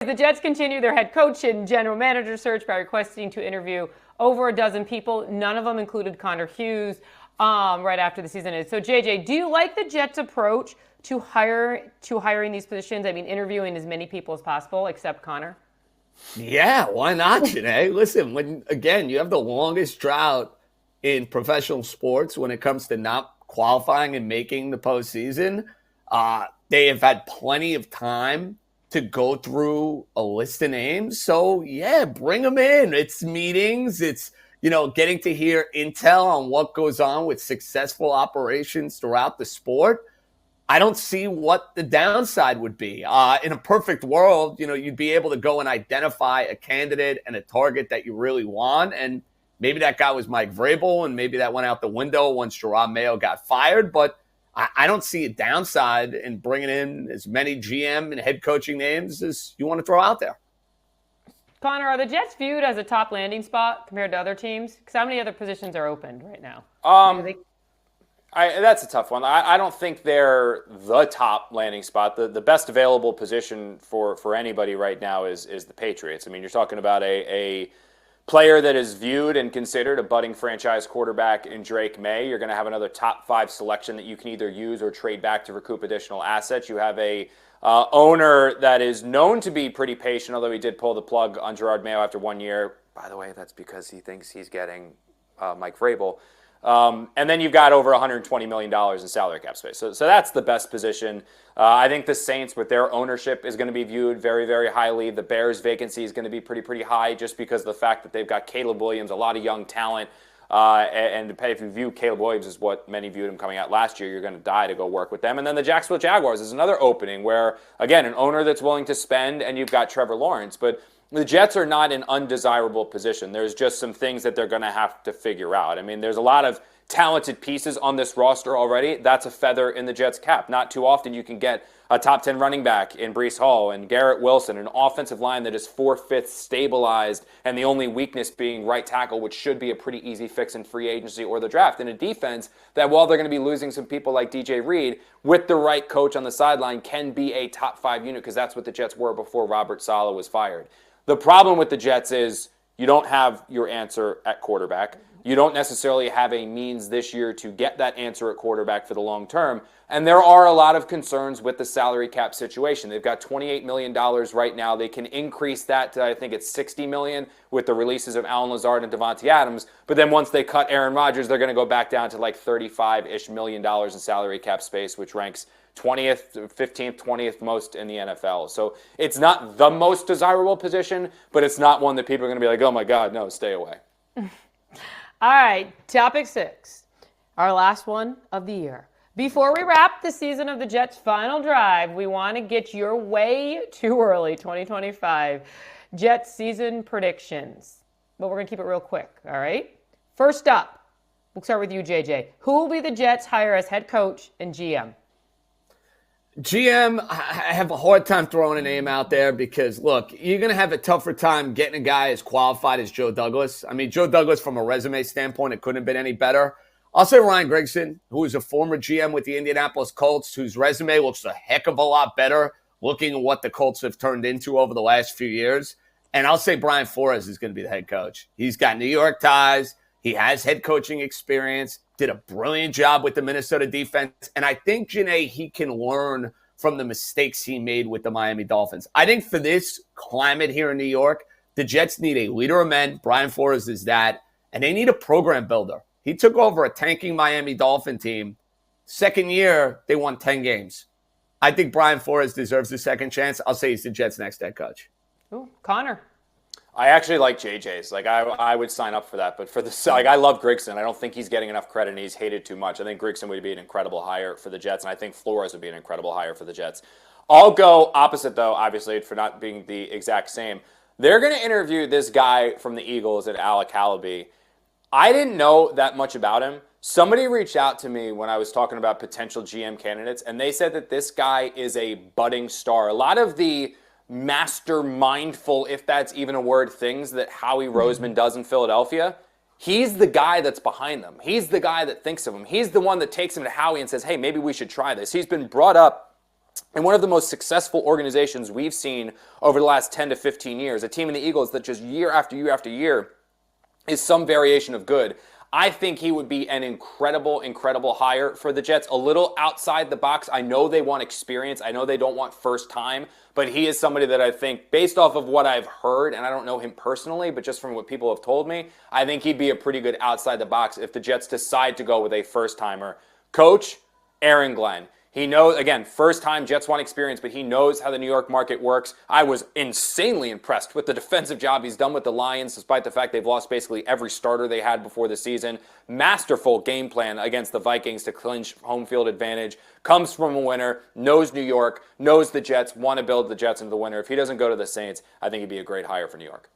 the Jets continue their head coach and general manager search by requesting to interview over a dozen people. None of them included Connor Hughes right after the season ended. So, JJ, do you like the Jets' approach to hiring these positions? I mean, interviewing as many people as possible, except Connor? Yeah, why not, Jeane? Listen, again, you have the longest drought in professional sports when it comes to not qualifying and making the postseason. They have had plenty of time to go through a list of names. So, yeah, bring them in. It's meetings. It's, getting to hear intel on what goes on with successful operations throughout the sport. I don't see what the downside would be. In a perfect world, you'd be able to go and identify a candidate and a target that you really want. And maybe that guy was Mike Vrabel, and maybe that went out the window once Jerome Mayo got fired. But I don't see a downside in bringing in as many GM and head coaching names as you want to throw out there. Connor, are the Jets viewed as a top landing spot compared to other teams? Because how many other positions are open right now? That's a tough one. I don't think they're the top landing spot. The best available position for anybody right now is the Patriots. I mean, you're talking about a player that is viewed and considered a budding franchise quarterback in Drake May. You're going to have another top 5 selection that you can either use or trade back to recoup additional assets. You have a owner that is known to be pretty patient, although he did pull the plug on Gerard Mayo after 1 year. By the way, that's because he thinks he's getting Mike Vrabel. And then you've got over $120 million in salary cap space. So that's the best position. I think the Saints, with their ownership, is going to be viewed very, very highly. The Bears' vacancy is going to be pretty high just because of the fact that they've got Caleb Williams, a lot of young talent. And if you view Caleb Williams as what many viewed him coming out last year, you're going to die to go work with them. And then the Jacksonville Jaguars is another opening where, again, an owner that's willing to spend, and you've got Trevor Lawrence. But the Jets are not an undesirable position. There's just some things that they're going to have to figure out. I mean, there's a lot of talented pieces on this roster already. That's a feather in the Jets' cap. Not too often you can get a top 10 running back in Breece Hall and Garrett Wilson, an offensive line that is 4/5 stabilized, and the only weakness being right tackle, which should be a pretty easy fix in free agency or the draft. And a defense that, while they're going to be losing some people like DJ Reed, with the right coach on the sideline, can be a top 5 unit, because that's what the Jets were before Robert Saleh was fired. The problem with the Jets is you don't have your answer at quarterback. You don't necessarily have a means this year to get that answer at quarterback for the long term. And there are a lot of concerns with the salary cap situation. They've got $28 million right now. They can increase that to, I think it's $60 million with the releases of Allen Lazard and Devontae Adams. But then once they cut Aaron Rodgers, they're going to go back down to like $35-ish million in salary cap space, which ranks 20th, 15th, 20th most in the NFL. So it's not the most desirable position, but it's not one that people are going to be like, oh my God, no, stay away. All right, topic 6, our last one of the year. Before we wrap the season of the Jets' final drive, we want to get your way too early 2025 Jets season predictions. But we're going to keep it real quick, all right? First up, we'll start with you, JJ. Who will be the Jets' hire as head coach and GM? GM, I have a hard time throwing a name out there because, look, you're going to have a tougher time getting a guy as qualified as Joe Douglas. I mean, Joe Douglas, from a resume standpoint, it couldn't have been any better. I'll say Ryan Grigson, who is a former GM with the Indianapolis Colts, whose resume looks a heck of a lot better looking at what the Colts have turned into over the last few years. And I'll say Brian Flores is going to be the head coach. He's got New York ties. He has head coaching experience, did a brilliant job with the Minnesota defense. And I think, Jeane, he can learn from the mistakes he made with the Miami Dolphins. I think for this climate here in New York, the Jets need a leader of men. Brian Flores is that. And they need a program builder. He took over a tanking Miami Dolphin team. Second year, they won 10 games. I think Brian Flores deserves a second chance. I'll say he's the Jets' next head coach. Ooh, Connor. I actually like JJ's. Like I would sign up for that, but for the I love Grigson. I don't think he's getting enough credit, and he's hated too much. I think Grigson would be an incredible hire for the Jets, and I think Flores would be an incredible hire for the Jets. I'll go opposite, though, obviously, for not being the exact same. They're going to interview this guy from the Eagles at Alec Halaby. I didn't know that much about him. Somebody reached out to me when I was talking about potential GM candidates, and they said that this guy is a budding star. A lot of the master mindful, if that's even a word, things that Howie Roseman does in Philadelphia, he's the guy that's behind them. He's the guy that thinks of them. He's the one that takes him to Howie and says, hey, maybe we should try this. He's been brought up And one of the most successful organizations we've seen over the last 10 to 15 years, a team in the Eagles that just year after year after year is some variation of good. I think he would be an incredible, incredible hire for the Jets. A little outside the box. I know they want experience. I know they don't want first time. But he is somebody that I think, based off of what I've heard, and I don't know him personally, but just from what people have told me, I think he'd be a pretty good outside the box if the Jets decide to go with a first-timer. Coach, Aaron Glenn. He knows, again, first-time Jets want experience, but he knows how the New York market works. I was insanely impressed with the defensive job he's done with the Lions, despite the fact they've lost basically every starter they had before the season. Masterful game plan against the Vikings to clinch home field advantage. Comes from a winner, knows New York, knows the Jets, want to build the Jets into the winner. If he doesn't go to the Saints, I think he'd be a great hire for New York.